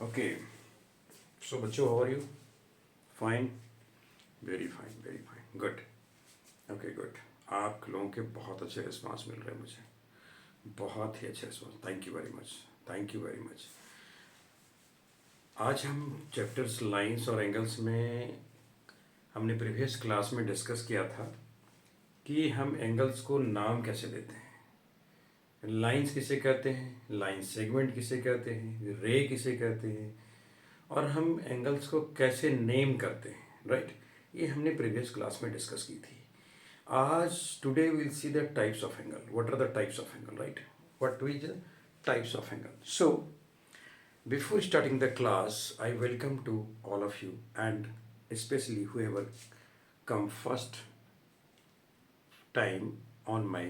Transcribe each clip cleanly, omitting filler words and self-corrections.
Okay so बच्चों, how are you? Fine, very fine, very fine, good. Okay good. आप लोगों के बहुत अच्छे रिस्पांस मिल रहे हैं मुझे, बहुत ही अच्छे response. Thank you very much, thank you very much. आज हम चैप्टर्स लाइंस और एंगल्स में हमने प्रीवियस क्लास में डिस्कस किया था कि हम एंगल्स को नाम कैसे देते हैं। लाइंस किसे कहते हैं, लाइन सेगमेंट किसे कहते हैं, रे किसे कहते हैं, और हम एंगल्स को कैसे नेम करते हैं, राइट। ये हमने प्रीवियस क्लास में डिस्कस की थी। आज today will see the types of angle. What are the types of angle, right? What is the types of angle? So before starting the class, I welcome to all of you and especially whoever come first time on my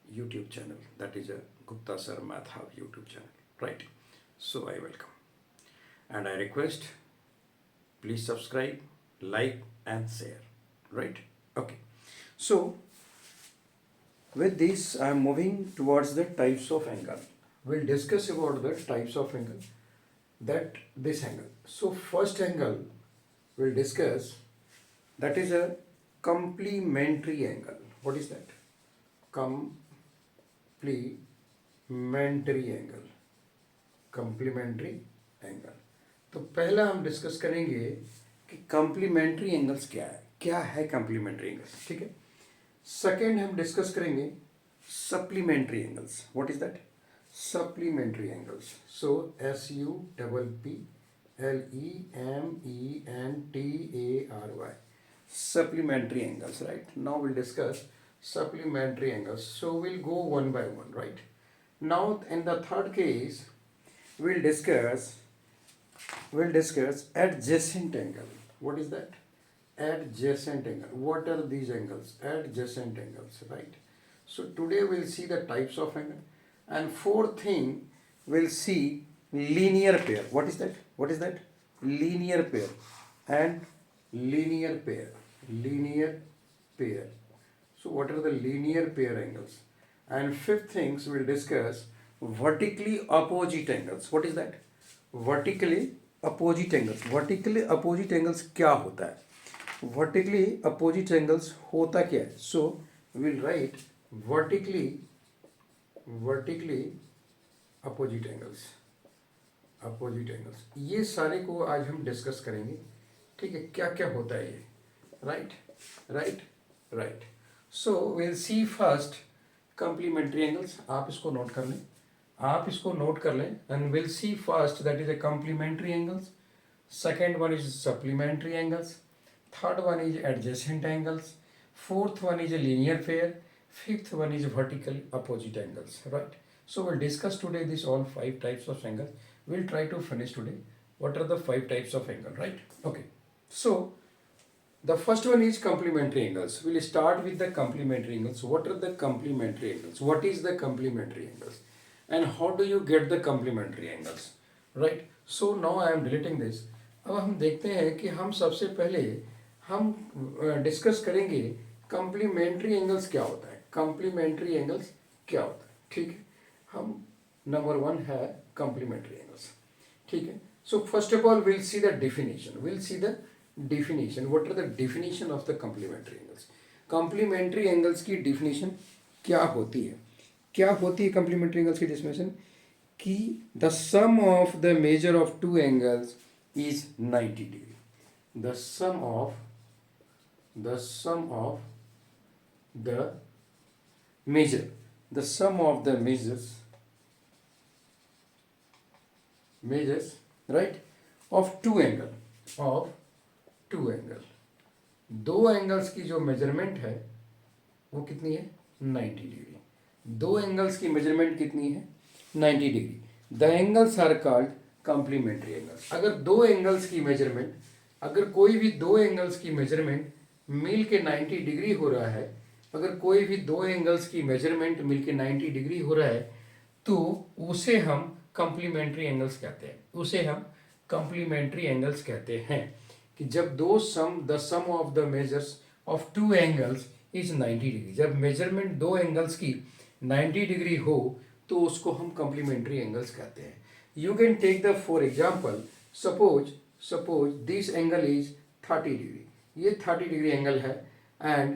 YouTube channel, that is a Gupta Sir Math Hub YouTube channel, right? So I welcome and I request please subscribe, like and share, right? Okay, so with this I am moving towards the types of angle. We'll discuss about the types of angle, that this angle. So first angle we'll discuss, that is a complementary angle. What is that? Complementary angle. Complementary angle. तो पहला हम discuss करेंगे कि complementary angles क्या है complementary angles, ठीक है। Second हम डिस्कस करेंगे supplementary angles. What is that? Supplementary angles. So SUPPLEMENTARY, supplementary angles, right? Now we'll discuss supplementary angles. So we'll go one by one, right? Now in the third case we'll discuss adjacent angle. What is that? Adjacent angle. What are these angles? Adjacent angles, right? So today we'll see the types of angle, and fourth thing we'll see linear pair. What is that? Linear pair and linear pair. So what are the linear pair angles? And fifth things we'll discuss vertically opposite angles. What is that? Vertically opposite angles. Vertically opposite angles क्या होता है? Vertically opposite angles होता क्या है? So we'll write vertically opposite angles. ये सारे को आज हम डिस्कस करेंगे, ठीक है। क्या क्या होता है ये, right. So will see first complementary angles. आप इसको नोट कर लें and will see first, that is a complementary angles. Second one is supplementary angles, third one is adjacent angles, fourth one is a linear pair, fifth one is vertical opposite angles, right? So we'll discuss today this all 5 types of angle. We'll try to finish today what are the 5 types of angle, right? Okay, so the first one is complementary angles. We'll start with the complementary angles. What are the complementary angles? What is the complementary angles and how do you get the complementary angles, right? So now I am deleting this. अब हम देखते हैं कि हम सबसे पहले हम discuss करेंगे कॉम्प्लीमेंट्री एंगल्स क्या होता है। कॉम्प्लीमेंट्री एंगल्स क्या होता है, ठीक है। हम नंबर 1 है कॉम्प्लीमेंट्री एंगल्स, ठीक है। So first of all will see the definition. What are the definition of the complementary angles. Complementary angles की डेफिनेशन क्या होती है कॉम्प्लीमेंट्री एंगल्स की डेफिनेशन कि the sum of the measure of 2 angles is 90 degree. The sum of the sum of the measures, right, of 2 angle, दो angles की जो measurement है वो कितनी है? 90 डिग्री। दो एंगल्स की मेजरमेंट कितनी है? 90 degree. The angles are called complementary angles. अगर कोई भी दो एंगल्स की मेजरमेंट मिल के 90 डिग्री हो रहा है, तो उसे हम कॉम्प्लीमेंट्री एंगल्स कहते हैं। कि जब the sum of the measures of 2 angles is 90 degree, जब मेजरमेंट दो एंगल्स की 90 डिग्री हो तो उसको हम कॉम्प्लीमेंट्री एंगल्स कहते हैं। You can take the for example, suppose this angle is 30 degree. ये 30 डिग्री एंगल है and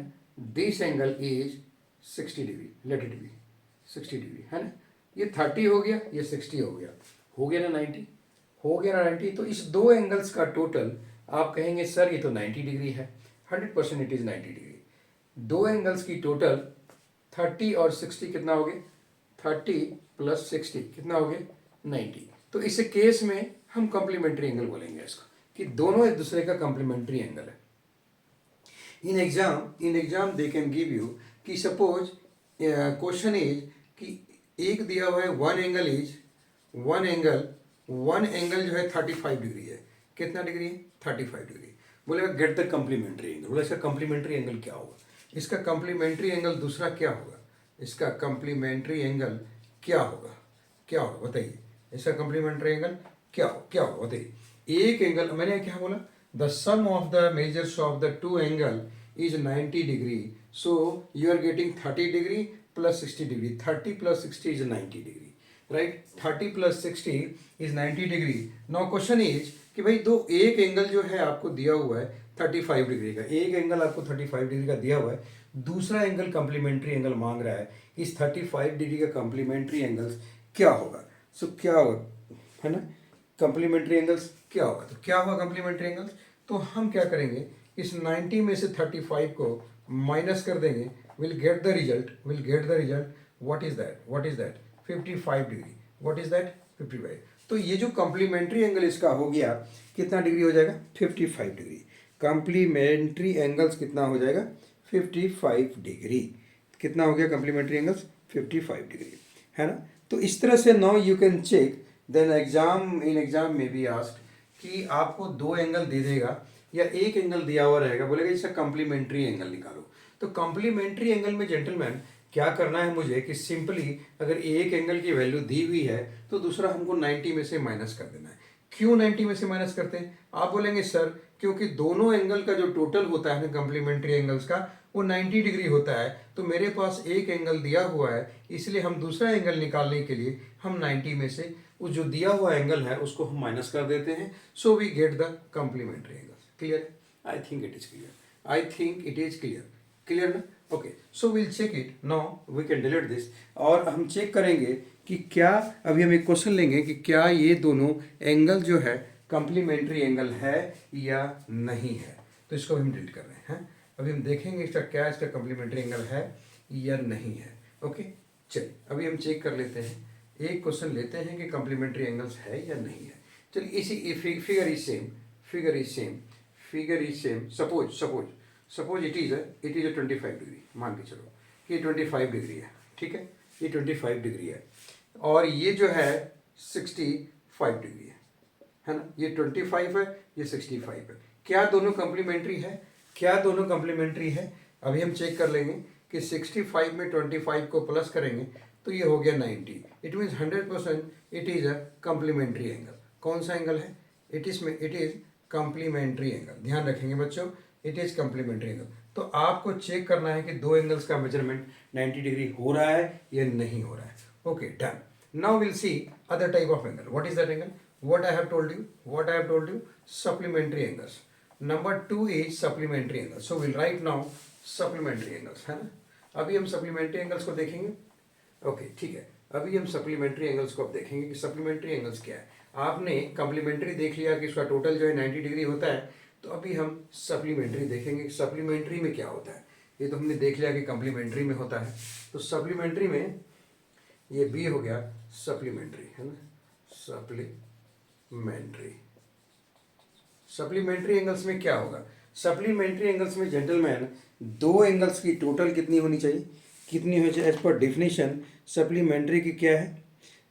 this angle is 60 degree, let it be 60 degree, है ना. ये 30 हो गया, ये 60 हो गया ना 90, हो गया ना 90. तो इस दो एंगल्स का टोटल आप कहेंगे सर ये तो 90 डिग्री है. 100% इट इज 90 डिग्री. दो एंगल्स की टोटल 30 और 60 कितना हो गया, 30 प्लस 60 कितना हो गया, 90. तो इस केस में हम कॉम्प्लीमेंट्री एंगल बोलेंगे इसको, कि दोनों एक दूसरे का कॉम्प्लीमेंट्री एंगल है. In exam they can give you कि सपोज क्वेश्चन इज कि एक दिया हुआ है वन एंगल जो है 35 डिग्री है. कितना डिग्री है, 35 डिग्री. बोलेगा गेट द कॉम्प्लीमेंट्री एंगल. बोला इसका कॉम्प्लीमेंट्री एंगल क्या होगा, इसका कॉम्प्लीमेंट्री एंगल दूसरा क्या होगा, इसका कॉम्प्लीमेंट्री एंगल क्या होगा बताइए. इसका कॉम्प्लीमेंट्री एंगल क्या होगा बताइए. एक एंगल मैंने क्या बोला, the sum of the measures of the two angle is 90 degree. So you are getting 30 degree plus 60 degree. 30 plus 60 is 90 degree, right. 30 plus 60 is 90 degree. Now question is कि भाई दो एक एंगल जो है आपको दिया हुआ है 35 डिग्री का, एक एंगल आपको 35 डिग्री का दिया हुआ है, दूसरा एंगल कॉम्प्लीमेंट्री एंगल मांग रहा है. इस 35 डिग्री का कॉम्प्लीमेंट्री एंगल्स क्या होगा. सो क्या होगा, है ना, कॉम्प्लीमेंट्री एंगल्स क्या होगा. तो क्या होगा कॉम्प्लीमेंट्री एंगल्स, तो हम क्या करेंगे, इस 90 में से 35 को माइनस कर देंगे. Will get the result what is that 55 degree. What is that 55. तो ये जो कॉम्प्लीमेंट्री एंगल इसका हो गया कितना डिग्री हो जाएगा, 55 डिग्री. कॉम्प्लीमेंट्री एंगल्स कितना हो जाएगा, 55 डिग्री. कितना हो गया कॉम्प्लीमेंट्री एंगल्स, 55 डिग्री, है ना. तो इस तरह से now you can check. Then exam में भी आस्क्ड कि आपको दो एंगल दे देगा या एक एंगल दिया हुआ रहेगा, बोलेगा इसका कॉम्प्लीमेंट्री एंगल निकालो. तो कॉम्प्लीमेंट्री एंगल में जेंटलमैन क्या करना है मुझे कि सिंपली अगर एक एंगल की वैल्यू दी हुई है तो दूसरा हमको 90 में से माइनस कर देना है. क्यों 90 में से माइनस करते हैं, आप बोलेंगे सर क्योंकि दोनों एंगल का जो टोटल होता है ना कॉम्प्लीमेंट्री एंगल्स का वो 90 डिग्री होता है. तो मेरे पास एक एंगल दिया हुआ है, इसलिए हम दूसरा एंगल निकालने के लिए हम 90 में से वो जो दिया हुआ एंगल है उसको हम माइनस कर देते हैं. So we get the complementary angles. Clear, I think it is clear ना. Okay, so will check it now. We can delete this. और हम चेक करेंगे कि क्या, अभी हम एक क्वेश्चन लेंगे कि क्या ये दोनों एंगल जो है कॉम्प्लीमेंट्री एंगल है या नहीं है. तो इसको हम डिलीट कर रहे हैं. अभी हम देखेंगे इसका कॉम्प्लीमेंट्री एंगल है या नहीं है. ओके, चलिए अभी हम चेक कर लेते हैं. एक क्वेश्चन लेते हैं कि कॉम्प्लीमेंट्री एंगल्स है या नहीं है. चलिए इसी figure is same. Suppose it is 25 degree. मान के चलो कि 25 डिग्री है, ठीक है, ये 25 डिग्री है और ये जो है 65 डिग्री है ना. ये 25 है, ये 65 है. क्या दोनों कॉम्प्लीमेंट्री है. अभी हम चेक कर लेंगे कि 65 में 25 को प्लस करेंगे तो ये हो गया 90. It means 100% it is a complementary angle. कौन सा एंगल है, इट इज कॉम्प्लीमेंट्री एंगल. ध्यान रखेंगे बच्चों, इट इज कॉम्प्लीमेंट्री एंगल. तो आपको चेक करना है कि दो एंगल्स का मेजरमेंट 90 डिग्री हो रहा है या नहीं हो रहा है. Okay, done. Now will C other type of angle. What is that angle, what I have told you, supplementary angles. Number 2 is supplementary angles. So we'll write now supplementary angles, है ना. अभी हम supplementary angles को देखेंगे. Okay, ठीक है, अभी हम supplementary angles को अब देखेंगे कि supplementary angles क्या है. आपने complementary देख लिया कि इसका टोटल जो है 90 डिग्री होता है. तो अभी हम supplementary देखेंगे कि supplementary में क्या होता है. ये तो हमने देख लिया कि complementary में होता है. तो supplementary में ये B हो गया supplementary, है ना. सप्लीमेंट्री एंगल्स में क्या होगा. सप्लीमेंट्री एंगल्स में जेंटलमैन दो एंगल्स की टोटल कितनी होनी चाहिए, एज पर डिफिनेशन सप्लीमेंट्री की क्या है,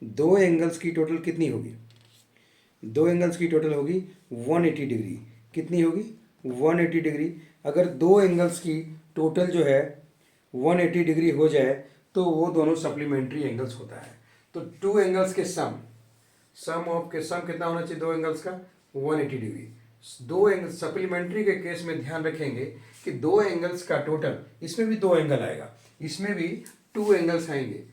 दो एंगल्स की टोटल कितनी होगी, 180 डिग्री. कितनी होगी, 180 डिग्री. अगर दो एंगल्स की टोटल जो है 180 डिग्री हो जाए तो वो दोनों सप्लीमेंट्री एंगल्स होता है. तो टू एंगल्स के सम कितना होना चाहिए, दो एंगल्स का 180 डिग्री. दो एंगल सप्लीमेंट्री के केस में ध्यान रखेंगे कि दो एंगल्स का टोटल, इसमें भी दो एंगल आएगा, इसमें भी टू एंगल्स आएंगे,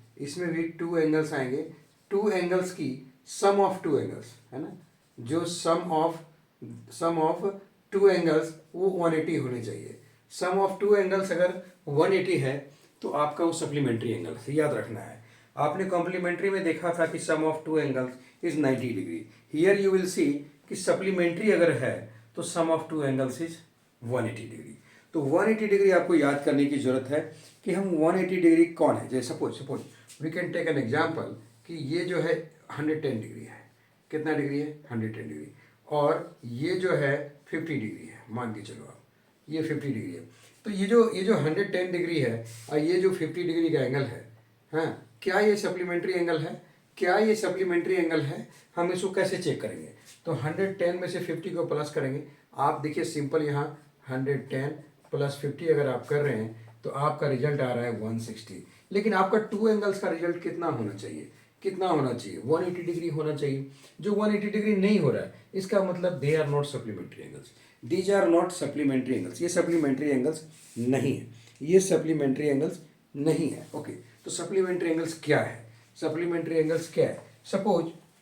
टू एंगल्स की सम ऑफ टू एंगल्स, है ना, जो सम ऑफ टू एंगल्स वो 180 होने चाहिए। सम ऑफ टू एंगल्स अगर 180 है तो आपका वो सप्लीमेंट्री एंगल है, याद रखना है। आपने कॉम्प्लीमेंट्री में देखा था कि sum of two angles is 90 degree. Here you will see कि सप्लीमेंट्री अगर है तो sum of two angles is 180 degree. तो 180 डिग्री आपको याद करने की जरूरत है कि हम 180 डिग्री कौन है। जैसे suppose we can take an example कि ये जो है 110 डिग्री है। कितना डिग्री है? 110 डिग्री। और ये जो है 50 डिग्री है, मान के चलो आप, ये 50 डिग्री है। तो ये जो 110 डिग्री है और ये जो 50 डिग्री का एंगल है, हाँ, क्या ये सप्लीमेंट्री एंगल है? क्या ये सप्लीमेंट्री एंगल है? हम इसको कैसे चेक करेंगे? तो 110 में से 50 को प्लस करेंगे। आप देखिए सिंपल, यहाँ 110 प्लस 50 अगर आप कर रहे हैं तो आपका रिजल्ट आ रहा है 160। लेकिन आपका टू एंगल्स का रिजल्ट कितना होना चाहिए? कितना होना चाहिए? 180 डिग्री होना चाहिए। जो 180 डिग्री नहीं हो रहा है इसका मतलब they are not supplementary angles. These are not supplementary angles. ये सप्लीमेंट्री एंगल्स नहीं है, ये सप्लीमेंट्री एंगल्स नहीं है। ओके, तो सप्लीमेंट्री एंगल्स क्या है? सप्लीमेंट्री एंगल्स क्या है?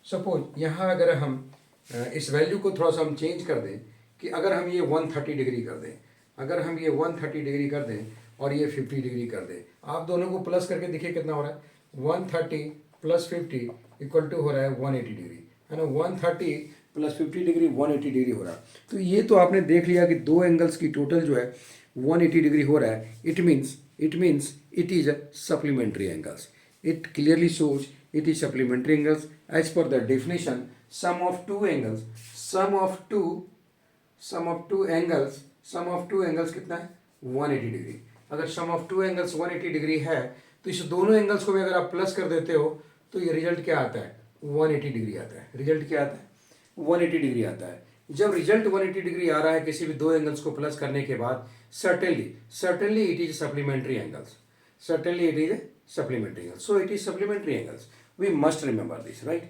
सपोज यहाँ अगर हम इस वैल्यू को थोड़ा सा हम चेंज कर दें कि अगर हम ये 130 डिग्री कर दें, अगर हम ये 130 डिग्री कर दें और ये 50 डिग्री कर दें, आप दोनों को प्लस करके देखिए कितना हो रहा है। 130 प्लस 50 इक्वल टू हो रहा है 180 डिग्री, है ना। 130 प्लस 50 डिग्री 180 डिग्री हो रहा है। तो ये तो आपने देख लिया कि दो एंगल्स की टोटल जो है 180 डिग्री हो रहा है। It means it is a supplementary angles. It clearly shows it is supplementary angles as per the definition. Sum of two angles, sum of two angles कितना है? 180 डिग्री। अगर sum of two angles 180 degree है तो इस दोनों angles को भी अगर आप प्लस कर देते हो तो ये रिजल्ट क्या आता है? 180 डिग्री आता है। रिजल्ट क्या आता है? 180 डिग्री आता है। जब रिजल्ट 180 डिग्री आ रहा है किसी भी दो एंगल्स को प्लस करने के बाद, certainly it is supplementary angles. Certainly it is a supplementary angle. So it is supplementary angles. We must remember this, right?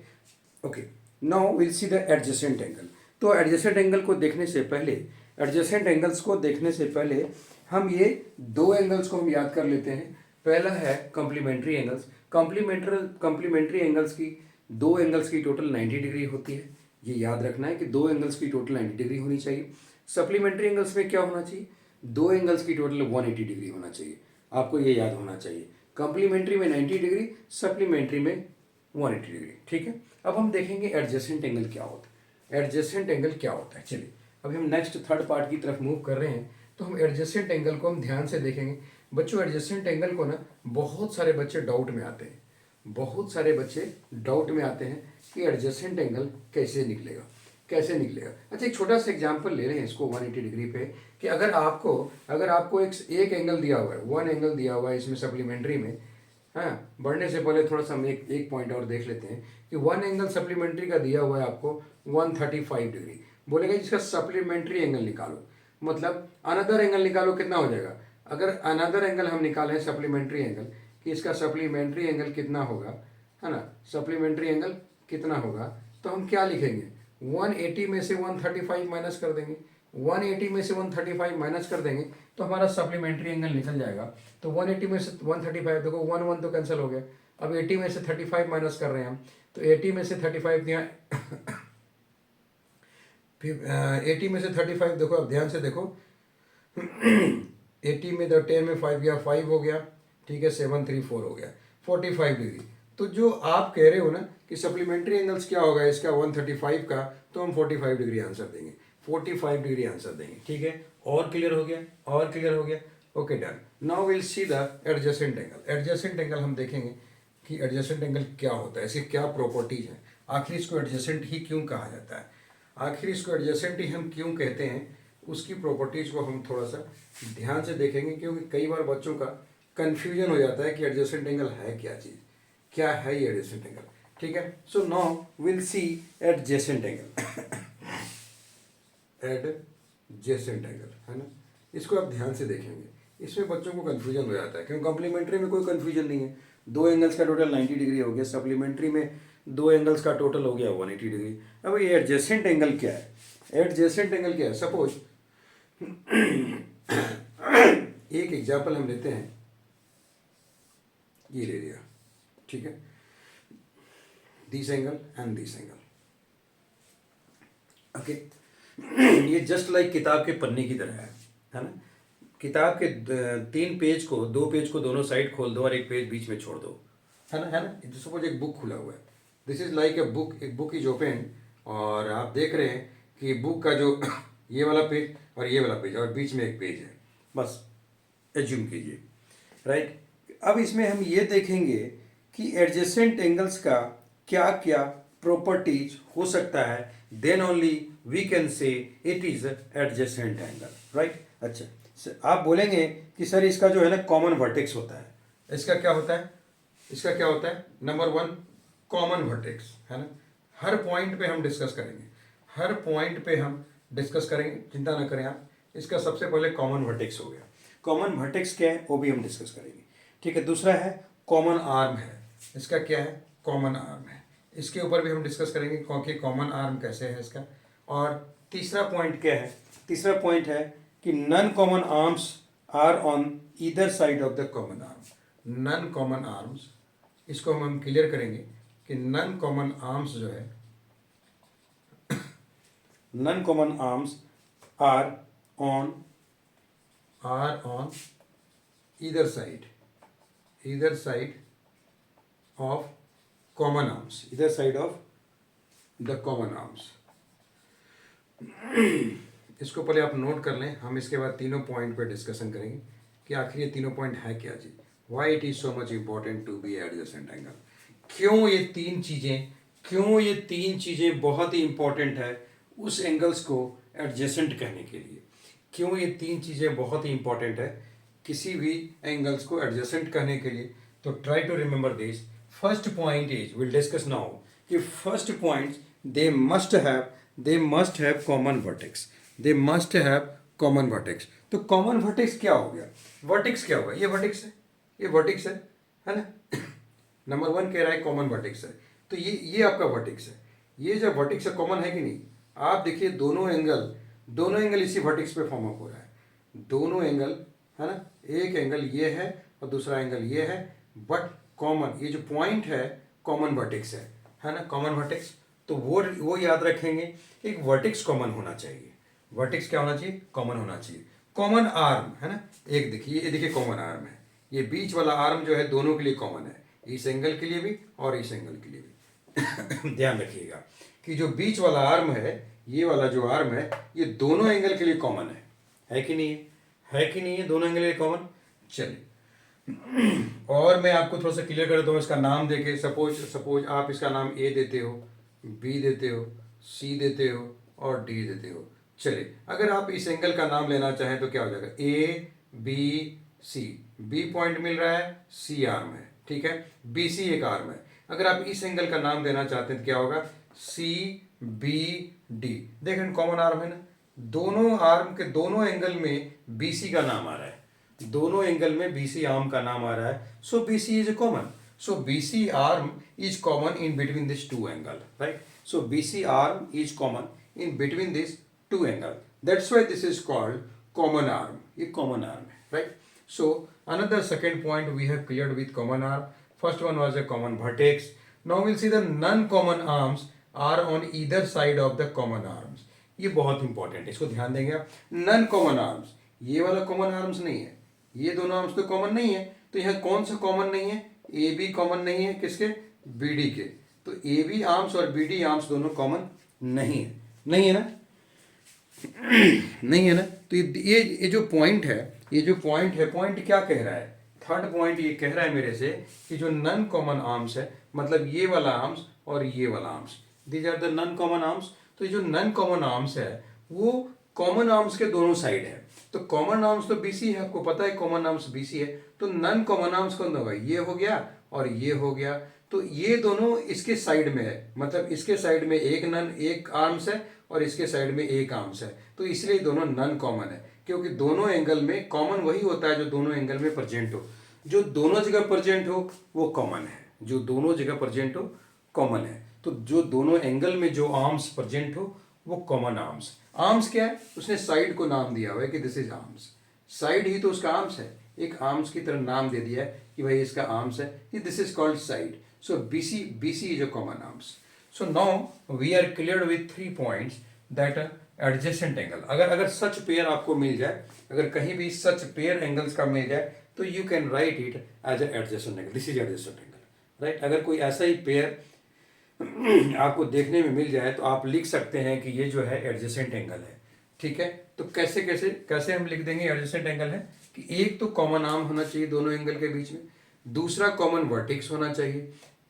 Okay. Now we'll see the adjacent angle. तो adjacent angle को देखने से पहले, adjacent angles को देखने से पहले हम ये दो एंगल्स को हम याद कर लेते हैं। पहला है complementary angles. complementary angles की दो एंगल्स की टोटल 90 डिग्री होती है। ये याद रखना है कि दो एंगल्स की टोटल 90 डिग्री होनी चाहिए। सप्लीमेंट्री एंगल्स में क्या होना चाहिए? दो एंगल्स की टोटल 180 डिग्री होना चाहिए। आपको ये याद होना चाहिए। कॉम्प्लीमेंट्री में 90 डिग्री, सप्लीमेंट्री में 180 डिग्री। ठीक है, अब हम देखेंगे एडजेसेंट एंगल क्या होता है। एडजेसेंट एंगल क्या होता है? चलिए अभी हम नेक्स्ट थर्ड पार्ट की तरफ मूव कर रहे हैं तो हम एडजेसेंट एंगल को हम ध्यान से देखेंगे। बच्चों एडजेसेंट एंगल को ना बहुत सारे बच्चे डाउट में आते हैं, बहुत सारे बच्चे डाउट में आते हैं कि एडजेसेंट एंगल कैसे निकलेगा, कैसे निकलेगा। अच्छा एक छोटा सा एग्जांपल ले रहे हैं इसको 180 डिग्री पे कि अगर आपको एक एंगल दिया हुआ है, वन एंगल दिया हुआ है इसमें सप्लीमेंट्री में। हाँ, बढ़ने से पहले थोड़ा सा हम एक पॉइंट और देख लेते हैं कि वन एंगल सप्लीमेंट्री का दिया हुआ है आपको 135 डिग्री। बोलेगा जिसका सप्लीमेंट्री एंगल निकालो, मतलब अनदर एंगल निकालो, कितना हो जाएगा? अगर अनदर एंगल हम निकालें सप्लीमेंट्री एंगल कि इसका सप्लीमेंट्री एंगल कितना होगा, है ना, सप्लीमेंट्री एंगल कितना होगा, तो हम क्या लिखेंगे? 180 में से 135 माइनस कर देंगे। 180 में से 135 माइनस कर देंगे तो हमारा सप्लीमेंट्री एंगल निकल जाएगा। तो 180 में से 135, देखो 1 तो कैंसिल हो गया। अब 80 में से 35 माइनस कर रहे हैं हम, तो 80 में से 35 दिया 80 में से 35 देखो, अब ध्यान से देखो 80 में 10 में 5 गया, 5 हो गया, ठीक है, 734 हो गया, 45 डिग्री। तो जो आप कह रहे हो ना कि सप्लीमेंट्री एंगल्स क्या होगा इसका 135 का, तो हम 45 डिग्री आंसर देंगे, 45 डिग्री आंसर देंगे। ठीक है, और क्लियर हो गया? और क्लियर हो गया? Okay done. Now will see the adjacent angle. Adjacent angle हम देखेंगे कि एडजेसेंट एंगल क्या होता है, इसकी क्या प्रॉपर्टीज हैं, आखिर इसको एडजेसेंट ही क्यों कहा जाता है, आखिर इसको एडजेसेंट ही हम क्यों कहते हैं, उसकी प्रॉपर्टीज को हम थोड़ा सा ध्यान से देखेंगे। क्योंकि कई बार बच्चों का कन्फ्यूजन हो जाता है कि एडजेसेंट एंगल है क्या चीज़, क्या है ये एडजेसेंट एंगल। ठीक है, so now will C adjacent angle. Adjacent angle, है ना, इसको आप ध्यान से देखेंगे। इसमें बच्चों को कन्फ्यूजन हो जाता है क्योंकि कॉम्प्लीमेंट्री में कोई कन्फ्यूजन नहीं है, दो एंगल्स का टोटल 90 डिग्री हो गया, सप्लीमेंट्री में दो एंगल्स का टोटल हो गया 180 डिग्री। अब ये एडजेसेंट एंगल क्या है? एडजेसेंट एंगल क्या है? सपोज एक एग्जाम्पल हम लेते हैं, ये ले लिया, ठीक है, this angle and this angle. Okay, ये जस्ट लाइक किताब के पन्ने की तरह है ना। किताब के 3 पेज को, 2 पेज को दोनों साइड खोल दो और एक पेज बीच में छोड़ दो, है ना। सपोज एक बुक खुला हुआ है, this is like a book, एक बुक इज ओपन, और आप देख रहे हैं कि बुक का जो ये वाला पेज और ये वाला पेज और बीच में एक पेज है, बस एज्यूम कीजिए, राइट। अब इसमें हम ये देखेंगे कि एडजेसेंट एंगल्स का क्या क्या प्रॉपर्टीज हो सकता है, then only we can say it is adjacent angle, right. अच्छा, आप बोलेंगे कि सर इसका जो है ना कॉमन वर्टेक्स होता है, इसका क्या होता है, इसका क्या होता है, नंबर 1 कॉमन वर्टेक्स, है ना। हर पॉइंट पे हम डिस्कस करेंगे, हर पॉइंट पे हम डिस्कस करेंगे, चिंता ना करें आप। इसका सबसे पहले कॉमन वर्टेक्स हो गया, कॉमन वर्टेक्स क्या है वो भी हम डिस्कस करेंगे, ठीक है। दूसरा है कॉमन आर्म है, इसका क्या है, कॉमन आर्म है, इसके ऊपर भी हम डिस्कस करेंगे क्योंकि कॉमन आर्म कैसे है इसका। और तीसरा पॉइंट क्या है, तीसरा पॉइंट है कि non common arms are on either side of the common arm. Non common arms, इसको हम क्लियर करेंगे कि नन कॉमन आर्म्स जो है, non common arms are on either side of common arms, either side of the common arms. इसको पहले आप note कर लें, हम इसके बाद तीनों पॉइंट पे डिस्कशन करेंगे कि आखिर ये तीनों पॉइंट है क्या जी। Why it is so much important to be adjacent angle, क्यों ये तीन चीजें बहुत ही इंपॉर्टेंट है उस एंगल्स को एडजेसेंट कहने के लिए। क्यों ये 3 चीजें बहुत ही इंपॉर्टेंट है किसी भी एंगल्स को एडजेसेंट करने के लिए, तो try to remember this. First point is, will discuss now कि first point, they must have common vertex, they must have common vertex. तो कॉमन वर्टेक्स क्या हो गया, वर्टेक्स क्या होगा, ये वर्टेक्स है, ये वर्टेक्स है ना। नंबर 1 कह रहा है कॉमन वर्टेक्स है, तो ये आपका वर्टेक्स है, ये जो वर्टेक्स है कॉमन है कि नहीं। आप देखिए दोनों एंगल इसी वर्टेक्स पे फॉर्म अप हो रहा है, दोनों एंगल, है ना। एक एंगल ये है और दूसरा एंगल ये है, बट कॉमन, ये जो पॉइंट है कॉमन वर्टेक्स है ना, कॉमन वर्टेक्स। तो वो याद रखेंगे, एक वर्टेक्स कॉमन होना चाहिए, वर्टेक्स क्या होना चाहिए, कॉमन होना चाहिए। कॉमन आर्म, है ना, एक देखिए, ये देखिए कॉमन आर्म है, ये बीच वाला आर्म जो है दोनों के लिए कॉमन है, इस एंगल के लिए भी और इस एंगल के लिए भी। ध्यान रखिएगा कि जो बीच वाला आर्म है, ये वाला जो आर्म है, ये दोनों एंगल के लिए कॉमन है कि नहीं है कि नहीं है, दोनों एंगल के लिए कॉमन। चलिए, और मैं आपको थोड़ा सा क्लियर कर देता हूँ इसका नाम देके। सपोज आप इसका नाम ए देते हो, बी देते हो, सी देते हो और डी देते हो। चलिए, अगर आप इस एंगल का नाम लेना चाहें तो क्या हो जाएगा, A B C, B point मिल रहा है, सी आर्म है, ठीक है, बी सी एक आर्म है। अगर आप इस एंगल का नाम देना चाहते हैं तो क्या होगा, सी बी डी। देखें कॉमन आर्म है ना, दोनों आर्म के दोनों एंगल में बी सी का नाम आ रहा है, दोनों एंगल में बी सी आर्म का नाम आ रहा है, so B C is common, so B C arm is common in between this 2 angle, right. So B C arm is common in between this 2 angle, that's why this is called common arm, ये common arm है, right. So another second point we have cleared with common arm. First one was a common vertex. Now we'll see the non-common arms are on either side of the common arms. ये बहुत important है, इसको ध्यान देंगे आप। None common arms, ये वाला common arms नहीं है, ये दोनों आर्म्स तो कॉमन नहीं है, तो यहाँ कौन सा कॉमन नहीं है, ए बी कॉमन नहीं है किसके, बी डी के। तो ए बी आर्म्स और बी डी आर्म्स दोनों कॉमन नहीं है, नहीं है ना, नहीं है ना। तो ये जो पॉइंट है, ये जो पॉइंट है, पॉइंट क्या कह रहा है, थर्ड पॉइंट ये कह रहा है मेरे से कि जो नन कॉमन आर्म्स है, मतलब ये वाला आर्म्स और ये वाला arms, these are the non common arms. तो जो नन कॉमन आर्म्स है वो कॉमन आर्म्स के दोनों साइड है। तो कॉमन आर्म्स तो बीसी है, आपको पता है कॉमन आर्म्स बीसी है, तो नन कॉमन आर्म्स कौन होगा, ये हो गया और ये हो गया। तो ये दोनों इसके साइड में है, मतलब इसके साइड में एक आर्म्स है और इसके साइड में एक आर्म्स है, तो इसलिए दोनों नन कॉमन है, क्योंकि दोनों एंगल में कॉमन वही होता है जो दोनों एंगल में प्रेजेंट हो, जो दोनों जगह प्रेजेंट हो वो कॉमन है, जो दोनों जगह प्रेजेंट हो कॉमन है। तो जो दोनों एंगल में जो आर्म्स प्रेजेंट हो वो कॉमन आर्म्स। आर्म्स क्या है, उसने साइड को नाम दिया हुआ है कि दिस इज आर्म्स, साइड ही तो उसका आर्म्स है, एक आर्म्स की तरह नाम दे दिया है कि भाई इसका आर्म्स है, कि this is called side. So BC is a common arms. So now we are cleared with 3 points that adjacent angle. अगर such pair आपको मिल जाए, अगर कहीं भी such pair angles का मिल जाए, तो you can write it as a adjacent angle. This is adjacent angle, right? अगर कोई ऐसा ही pair आपको देखने में मिल जाए तो आप लिख सकते हैं कि ये जो है एडजेसेंट एंगल है, ठीक है। तो कैसे कैसे कैसे हम लिख देंगे एडजेसेंट एंगल है कि एक तो कॉमन आर्म होना चाहिए दोनों एंगल के बीच में, दूसरा कॉमन वर्टेक्स होना चाहिए,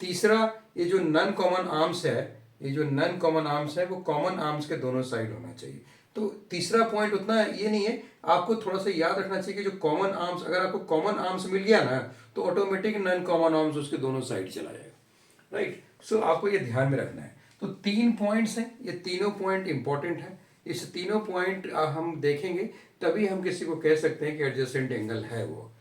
तीसरा ये जो नॉन कॉमन आर्म्स है, ये जो नॉन कॉमन आर्म्स है वो कॉमन आर्म्स के दोनों साइड होना चाहिए। तो तीसरा पॉइंट उतना ये नहीं है, आपको थोड़ा सा याद रखना चाहिए कि जो कॉमन आर्म्स, अगर आपको कॉमन आर्म्स मिल गया ना तो ऑटोमेटिक नॉन कॉमन आर्म्स उसके दोनों साइड चला जाएगा, राइट। सो आपको ये ध्यान में रखना है। तो 3 पॉइंट्स हैं, ये तीनों पॉइंट इंपॉर्टेंट है। इस तीनों पॉइंट हम देखेंगे तभी हम किसी को कह सकते हैं कि एडजेसेंट एंगल है वो,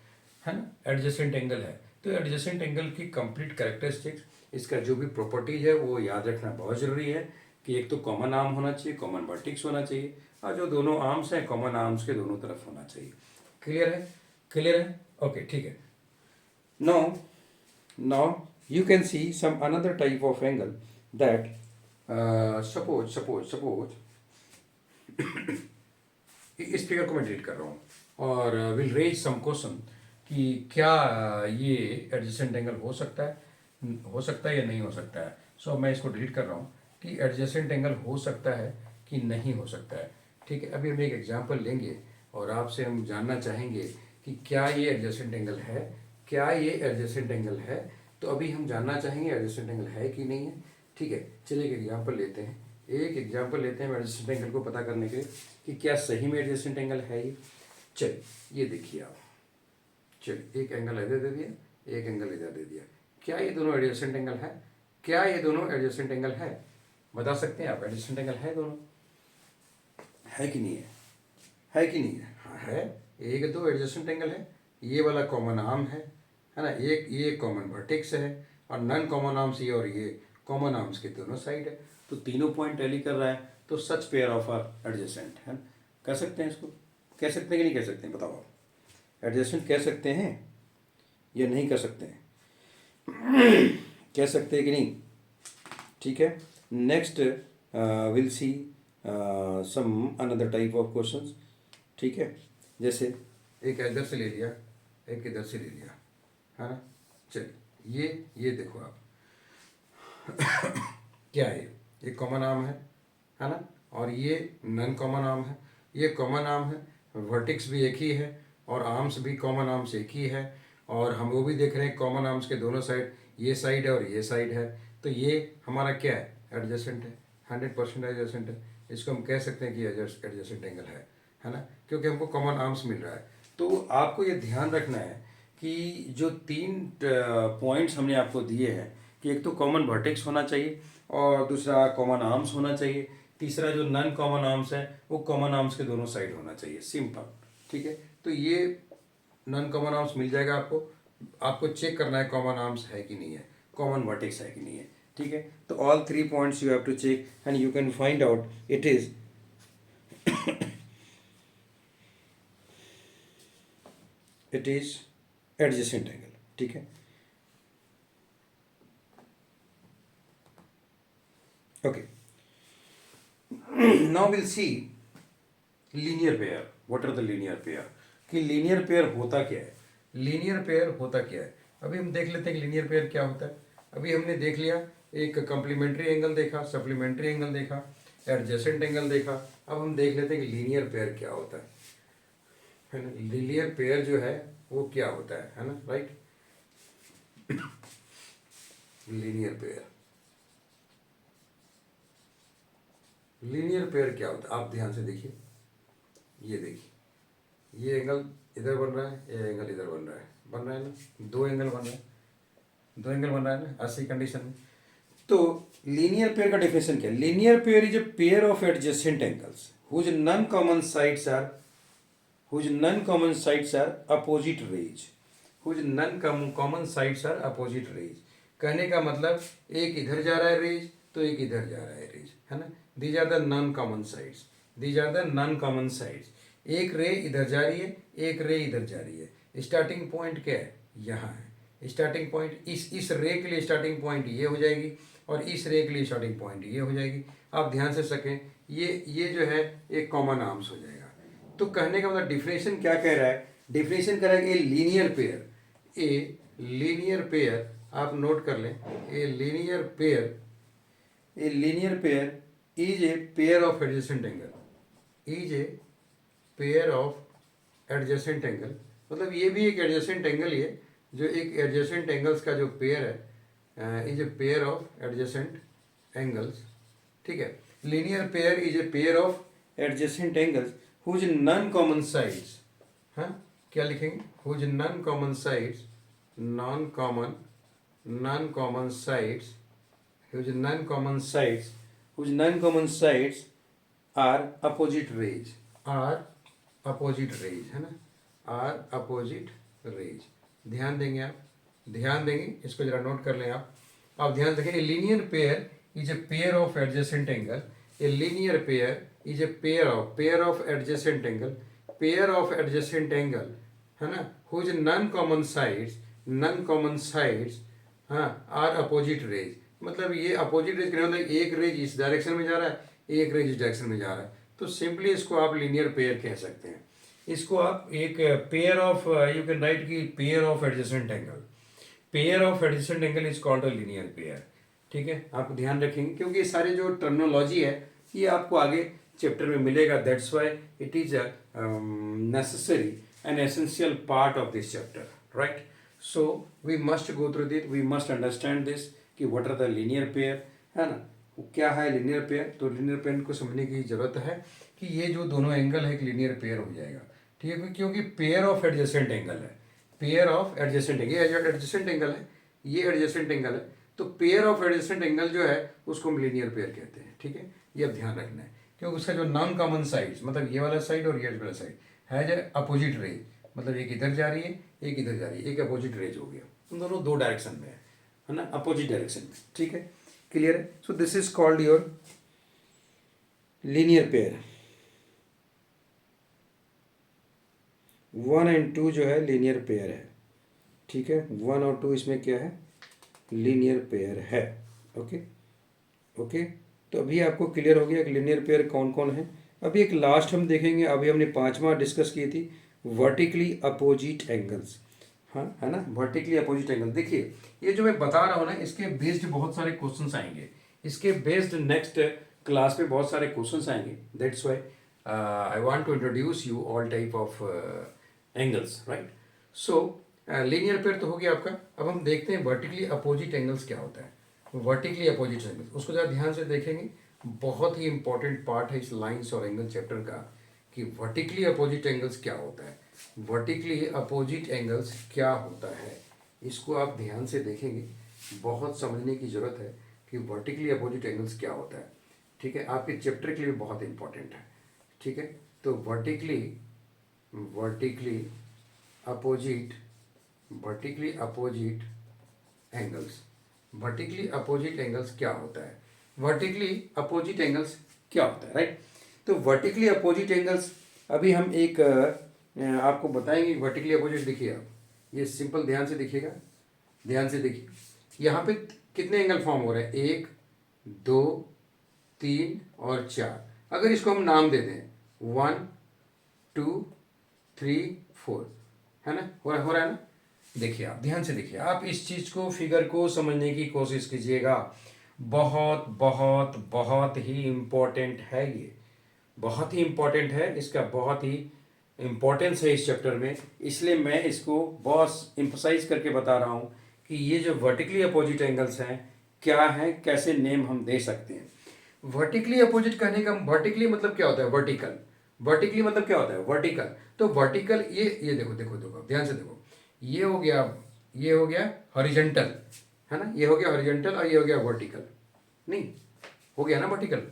है ना, एडजेसेंट एंगल है। तो एडजेसेंट एंगल की कंप्लीट कैरेक्टरिस्टिक्स, इसका जो भी प्रॉपर्टीज है वो याद रखना बहुत जरूरी है कि एक तो कॉमन आर्म होना चाहिए, कॉमन वर्टेक्स होना चाहिए, और जो दोनों आर्म्स हैं कॉमन आर्म्स के दोनों तरफ होना चाहिए। क्लियर है? क्लियर है? ओके, ठीक है। now you can see some another type of angle that suppose इस फिगर को मैं डिलीट कर रहा हूँ और विल रेज सम क्वेश्चन कि क्या ये एडजेसेंट एंगल हो सकता है या नहीं हो सकता है। सो मैं इसको डिलीट कर रहा हूँ कि एडजेसेंट एंगल हो सकता है कि नहीं हो सकता है, ठीक है। अभी हम एक एग्जांपल लेंगे और आपसे हम जानना चाहेंगे कि क्या ये एडजेसेंट एंगल है, क्या ये एडजेसेंट एंगल है। तो अभी हम जानना चाहेंगे एडजेसेंट एंगल है कि नहीं है, ठीक है। चलिए एक एग्जांपल लेते हैं, एडजेसेंट एंगल को पता करने के लिए कि क्या सही में एडजेसेंट एंगल है ये। चलिए ये देखिए आप, चलिए एक एंगल इधर दे दिया, एक एंगल इधर दे दिया, क्या ये दोनों एडजेसेंट एंगल है? क्या ये दोनों एडजेसेंट एंगल है? बता सकते हैं आप एडजेसेंट एंगल है दोनों, है कि नहीं है? है कि नहीं है? हाँ है, एक दो एडजेसेंट एंगल है, ये वाला कॉमन आर्म है ना, एक ये कॉमन वर्टेक्स है और नॉन कॉमन आर्म्स ये और ये कॉमन आर्म्स के दोनों साइड है। तो तीनों पॉइंट टैली कर रहा है, तो सच पेयर ऑफ आर एडजेसेंट है। कह सकते हैं इसको, कह सकते हैं कि नहीं कह सकते हैं? बताओ आप, एडजेसेंट कह सकते हैं या नहीं कह सकते हैं? कह सकते हैं कि नहीं? ठीक है। Next will see some another type of questions, ठीक है। जैसे एक इधर से ले लिया, एक इधर से ले लिया, है ना। चलिए ये देखो आप क्या है, ये कॉमन आर्म है ना, और ये नॉन कॉमन आर्म है। ये कॉमन आर्म है, वर्टेक्स भी एक ही है और आर्म्स भी कॉमन आर्म्स एक ही है, और हम वो भी देख रहे हैं कॉमन आर्म्स के दोनों साइड, ये साइड है और ये साइड है। तो ये हमारा क्या है? एडजेसेंट है, 100% एडजेसेंट है। इसको हम कह सकते हैं कि एडजेसेंट एंगल है ना, क्योंकि हमको कॉमन आर्म्स मिल रहा है। तो आपको ये ध्यान रखना है कि जो 3 पॉइंट्स हमने आपको दिए हैं कि एक तो कॉमन वर्टेक्स होना चाहिए और दूसरा कॉमन आर्म्स होना चाहिए, तीसरा जो नॉन कॉमन आर्म्स है वो कॉमन आर्म्स के दोनों साइड होना चाहिए, सिंपल, ठीक है। तो ये नॉन कॉमन आर्म्स मिल जाएगा आपको, आपको चेक करना है कॉमन आर्म्स है कि नहीं है, कॉमन वर्टेक्स है कि नहीं है, ठीक है। तो all 3 points you have to check and you can find out it is adjacent angle, ठीक है। Okay, now will see linear pair. What are the linear pair? कि लीनियर पेयर होता क्या है, लीनियर पेयर होता क्या है। अभी हम देख लेते हैं कि लीनियर पेयर क्या होता है। अभी हमने देख लिया, एक कम्प्लीमेंट्री एंगल देखा, सप्लीमेंट्री एंगल देखा, एडजेसेंट एंगल देखा। अब हम देख लेते हैं कि लीनियर पेयर क्या होता है ना। लीनियर पेयर जो है वो क्या होता है ना, right. Linear pair, linear pair क्या होता है? आप ध्यान से देखिए, ये देखिए, ये एंगल इधर बन रहा है, ये एंगल इधर बन रहा है ना, 2 एंगल बन रहा है, 2 एंगल बन रहा है ना, ऐसी कंडीशन में। तो लीनियर पेयर का डेफिनेशन क्या है? Linear pair is a pair of adjacent angles whose non common sides are opposite rays, whose non common sides are opposite rays. कहने का मतलब एक इधर जा रहा है रेज तो एक इधर जा रहा है रेज, है ना। These are the non common sides, these are the non common sides. एक रे इधर जा रही है, एक रे इधर जा रही है। स्टार्टिंग पॉइंट क्या है? यहाँ है। स्टार्टिंग पॉइंट, इस रे के लिए स्टार्टिंग पॉइंट ये हो जाएगी और इस रे के लिए स्टार्टिंग पॉइंट ये हो जाएगी। आप ध्यान से सकें, ये जो है एक कॉमन आर्म्स हो जाएगा। तो कहने का मतलब डिफिनेशन क्या कह रहा है, डिफिनेशन कह रहा है कि लीनियर पेयर, ए लीनियर पेयर, आप नोट कर लें, ए linear pair is a pair of adjacent angle, is a pair of adjacent angle, मतलब ये भी एक एडजेसेंट एंगल ही है, जो एक एडजेसेंट एंगल्स का जो पेयर है, is a pair of adjacent angles, ठीक है। Linear pair is a pair of adjacent angles whose non common sides, हाँ क्या लिखेंगे, whose non common sides, non common sides, whose non common sides, whose non common sides are opposite rays, are opposite rays, है ना, are opposite raise. ध्यान देंगे आप, ध्यान देंगे, इसको जरा नोट कर लें आप ध्यान रखें, ए linear pair is a pair of adjacent angle, A linear pair is a pair of adjacent angle, pair of adjacent angle, है ना, हुज नॉन कॉमन साइड्स हाँ आर अपोजिट रेज, मतलब ये अपोजिट रेज मतलब एक रेज इस direction में जा रहा है, एक रेज इस डायरेक्शन में जा रहा है, तो सिंपली इसको आप लीनियर पेयर कह सकते हैं। इसको आप एक pair of, you can write की pair of adjacent angle, pair of adjacent angle is called a linear pair, ठीक है। आप ध्यान रखेंगे क्योंकि ये सारे जो टर्मिनोलॉजी है ये आपको आगे चैप्टर में मिलेगा, that's why it is a necessary and essential part of this chapter, right. So we must go through this, we must understand this कि what are the linear pair, है ना, क्या है लीनियर पेयर। तो linear pair को समझने की जरूरत है कि ये जो दोनों एंगल है एक लीनियर पेयर हो जाएगा, ठीक है, क्योंकि पेयर ऑफ एडजेसेंट एंगल है, पेयर ऑफ एडजेसेंट एंगल, ये एडजेसेंट एंगल है, ये एडजेसेंट एंगल है, तो पेयर ऑफ एडजेसेंट एंगल जो है उसको हम लीनियर पेयर कहते हैं, ठीक है। ये अब ध्यान रखना है क्योंकि उसका जो नॉन कॉमन साइड्स, मतलब ये वाला साइड और ये वाला साइड है जो अपोजिट रेज, मतलब एक इधर जा रही है एक इधर जा रही है, एक अपोजिट रेज हो गया, उन दोनों दो डायरेक्शन में है ना, अपोजिट डायरेक्शन में, ठीक है, क्लियर है। So this is called your linear pair. 1 और 2 जो है लीनियर पेयर है, ठीक है, 1 और 2 इसमें क्या है, लीनियर पेयर है, ओके ओके। तो अभी आपको क्लियर हो गया कि लीनियर पेयर कौन कौन है। अभी एक लास्ट हम देखेंगे, अभी हमने 5वां डिस्कस की थी, वर्टिकली अपोजिट एंगल्स, हाँ है ना, वर्टिकली अपोजिट एंगल। देखिए ये जो मैं बता रहा हूँ ना, इसके बेस्ड बहुत सारे क्वेश्चंस आएंगे, इसके बेस्ड नेक्स्ट क्लास में बहुत सारे क्वेश्चंस आएंगे, that's why I want to introduce you all type of angles, right. So linear pair तो हो गया आपका। अब हम देखते हैं वर्टिकली अपोजिट एंगल्स क्या होता है। वर्टिकली अपोजिट एंगल्स, उसको ज़रा ध्यान से देखेंगे, बहुत ही इंपॉर्टेंट पार्ट है इस लाइंस और एंगल चैप्टर का कि वर्टिकली अपोजिट एंगल्स क्या होता है, वर्टिकली अपोजिट एंगल्स क्या होता है, इसको आप ध्यान से देखेंगे, बहुत समझने की ज़रूरत है कि वर्टिकली अपोजिट एंगल्स क्या होता है, ठीक है, आपके चैप्टर के लिए बहुत इंपॉर्टेंट है, ठीक है। तो vertically opposite angles, vertically opposite angles क्या होता है, वर्टिकली अपोजिट एंगल्स क्या होता है, राइट। तो वर्टिकली अपोजिट एंगल्स अभी हम एक आपको बताएंगे। वर्टिकली अपोजिट देखिए आप, ये सिंपल ध्यान से देखिएगा, ध्यान से देखिए, यहाँ पे कितने एंगल फॉर्म हो रहे हैं, 1 2 3 और 4। अगर इसको हम नाम दे दें 1 2 3 4, है ना, हो रहा है ना। देखिए आप ध्यान से देखिए, आप इस चीज़ को फिगर को समझने की कोशिश कीजिएगा, बहुत बहुत बहुत ही इम्पोर्टेंट है, ये बहुत ही इम्पोर्टेंट है, इसका बहुत ही इम्पोर्टेंस है इस चैप्टर में, इसलिए मैं इसको बहुत एम्फसाइज करके बता रहा हूँ कि ये जो वर्टिकली अपोजिट एंगल्स हैं क्या हैं, कैसे नेम हम दे सकते हैं। वर्टिकली अपोजिट कहने का, वर्टिकली मतलब क्या होता है, वर्टिकल, वर्टिकली मतलब क्या होता है, वर्टिकल। तो वर्टिकल ये देखो देखो देखो ध्यान से देखो, ये हो गया हॉरिजॉन्टल, है ना, ये हो गया हॉरिजॉन्टल और ये हो गया वर्टिकल, नहीं हो गया ना वर्टिकल,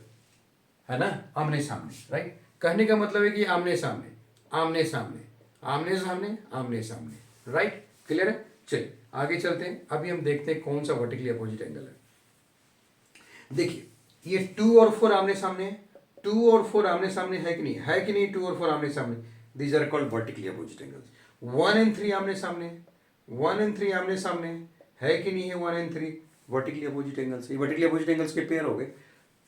है ना, आमने सामने, राइट। कहने का मतलब है कि आमने सामने आमने सामने आमने सामने आमने सामने, राइट, क्लियर है। चलिए आगे चलते हैं, अभी हम देखते हैं कौन सा वर्टिकली अपोजिट एंगल है। देखिए ये 2 और 4 आमने सामने है, 2 और 4 आमने सामने है कि नहीं, है कि नहीं, 2 और 4 आमने सामने, these are called vertically opposite angles. 1 और 3 आमने सामने है, 1 एंड 3 आमने सामने है कि नहीं है? 1 एंड 3 वर्टिकली अपोजिट एंगल्स, ये वर्टिकली अपोजिट एंगल्स के पेयर हो गए।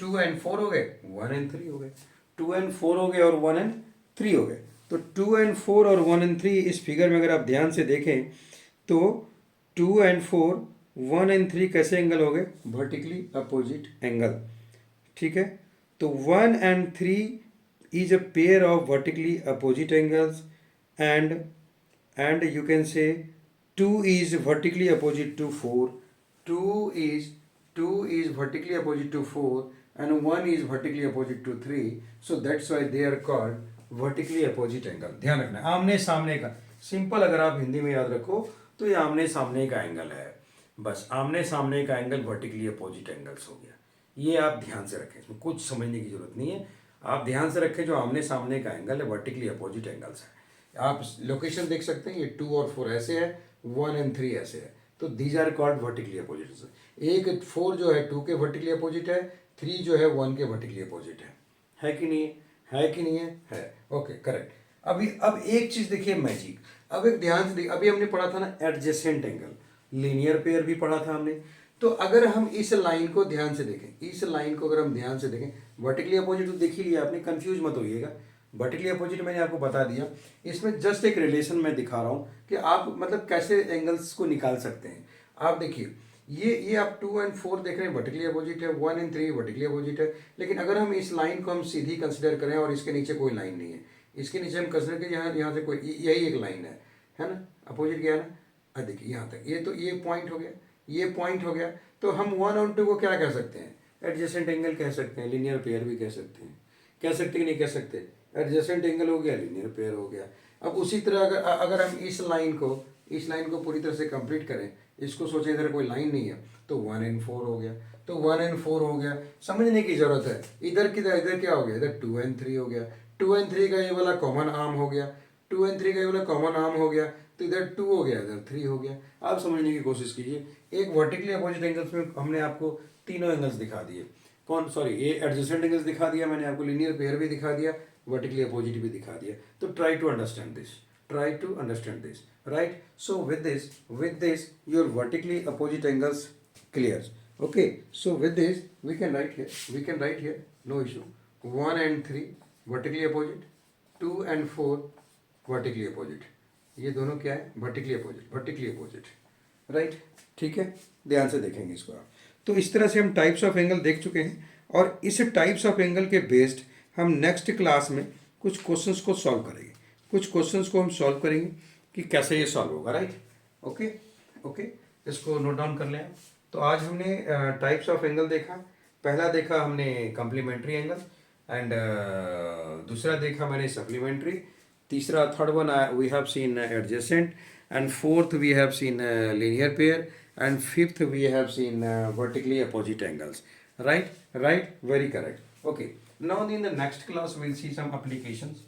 2 एंड 4 हो गए, 1 एंड 3 हो गए। 2 एंड 4 हो गए और 1 एंड 3 हो गए। तो 2 एंड 4 और 1 एंड 3 इस फिगर में अगर आप ध्यान से देखें तो 2 एंड 4, 1 एंड 3 कैसे एंगल हो गए? Vertically opposite angle. ठीक है, तो 1 and 3 is a pair of vertically opposite angles, and you can say 2 is vertically opposite to 4, 2 is vertically opposite to 4, and 1 is vertically opposite to 3, so that's why they are called vertically opposite angle। ध्यान रखना, आमने सामने का, simple अगर आप हिंदी में याद रखो तो ये आमने सामने का एंगल है, बस आमने सामने का एंगल वर्टिकली अपोजिट एंगल्स हो गया। ये आप ध्यान से रखें, इसमें कुछ समझने की जरूरत नहीं है, आप ध्यान से रखें जो आमने सामने का एंगल है वर्टिकली अपोजिट एंगल्स है। आप लोकेशन देख सकते हैं, ये 2 और 4 ऐसे है, 1 एंड 3 ऐसे है, तो these are called vertically opposite. एक 4 जो है 2 के वर्टिकली अपोजिट है, 3 जो है 1 के वर्टिकली अपोजिट है कि नहीं है? कि नहीं है? Okay, correct. अभी अब एक चीज देखिए मैजिक, अब एक ध्यान से देखिए, अभी हमने पढ़ा था ना एडजेसेंट एंगल, लीनियर पेयर भी पढ़ा था हमने। तो अगर हम इस लाइन को ध्यान से देखें, इस लाइन को अगर हम ध्यान से देखें, वर्टिकली अपोजिट तो देख ही लिया आपने, कंफ्यूज मत होइएगा। वर्टिकली अपोजिट मैंने आपको बता दिया, इसमें जस्ट एक रिलेशन मैं दिखा रहा हूँ कि आप मतलब कैसे एंगल्स को निकाल सकते हैं। आप देखिए, ये आप 2 एंड 4 देख रहे हैं वर्टिकली अपोजिट है, 1 एंड 3 वर्टिकली अपोजिट है, लेकिन अगर हम इस लाइन को हम सीधी कंसिडर करें और इसके नीचे कोई लाइन नहीं है, इसके नीचे हम कंसिडर करें यहाँ से कोई यही एक लाइन है ना, अपोजिट गया ना, देखिए यहाँ तक, ये तो ये पॉइंट हो गया, ये पॉइंट हो गया, तो हम 1 और 2 को क्या कह सकते हैं? एडजेसेंट एंगल कह सकते हैं, लीनियर पेयर भी कह सकते हैं। कह सकते कि नहीं कह सकते? एडजेसेंट एंगल हो गया, लीनियर पेयर हो गया। अब उसी तरह अगर अगर हम इस लाइन को पूरी तरह से कंप्लीट करें, इसको सोचें इधर कोई लाइन नहीं है, तो 1 एंड 4 हो गया, तो 1 एंड 4 हो गया, समझने की जरूरत है। इधर किधर, इधर क्या हो गया? इधर 2 एंड 3 हो गया, 2 एंड 3 का ये वाला कॉमन आर्म हो गया, 2 एंड 3 का ये वाला कॉमन आर्म हो गया, तो इधर 2 हो गया, इधर 3 हो गया। आप समझने की कोशिश कीजिए, एक वर्टिकली अपोजिट एंगल्स में हमने आपको तीनों एंगल्स दिखा दिए। कौन, सॉरी, ये एडजेसेंट एंगल्स दिखा दिया मैंने आपको, लीनियर पेयर भी दिखा दिया, वर्टिकली अपोजिट भी दिखा दिया। तो try to understand this, try to understand this, right? So with this your vertically opposite angles clears. Okay, so with this we can write here, no issue, 1 and 3 vertically opposite, 2 and 4 vertically opposite, ये दोनों क्या है? Vertically opposite, right? ठीक है, ध्यान से देखेंगे इसको आप। तो इस तरह से हम टाइप्स ऑफ एंगल देख चुके हैं, और इस टाइप्स ऑफ एंगल के बेस्ड हम नेक्स्ट क्लास में कुछ क्वेश्चंस को सॉल्व करेंगे, कुछ क्वेश्चंस को हम सॉल्व करेंगे कि कैसे ये सॉल्व होगा, राइट? ओके ओके, इसको नोट डाउन कर लें आप। तो आज हमने टाइप्स ऑफ एंगल देखा। पहला देखा हमने कम्प्लीमेंट्री एंगल, एंड दूसरा देखा मैंने सप्लीमेंट्री, तीसरा third one we have seen adjacent, and fourth we have seen linear pair, and fifth we have seen vertically opposite angles, right, very correct। Okay, now in the next class we'll see some applications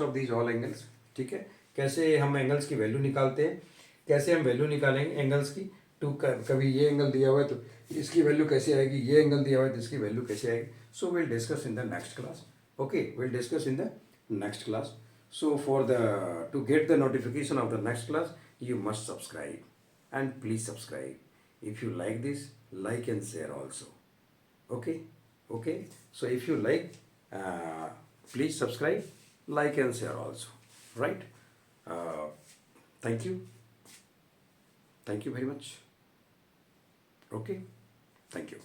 of these all angles। ठीक है, कैसे हम angles की value निकालते हैं, कैसे हम value निकालेंगे एंगल्स की, टू कभी ये एंगल दिया हुआ है तो इसकी वैल्यू कैसे आएगी, ये एंगल दिया हुआ है तो इसकी वैल्यू कैसे आएगी। So will discuss in the next class. Okay, will discuss in the next class. So to get the notification of the next class, you must subscribe, and please subscribe. If you like this, like and share also. Okay. So if you like, please subscribe, like and share also. Right? Thank you. Thank you very much. Okay. Thank you.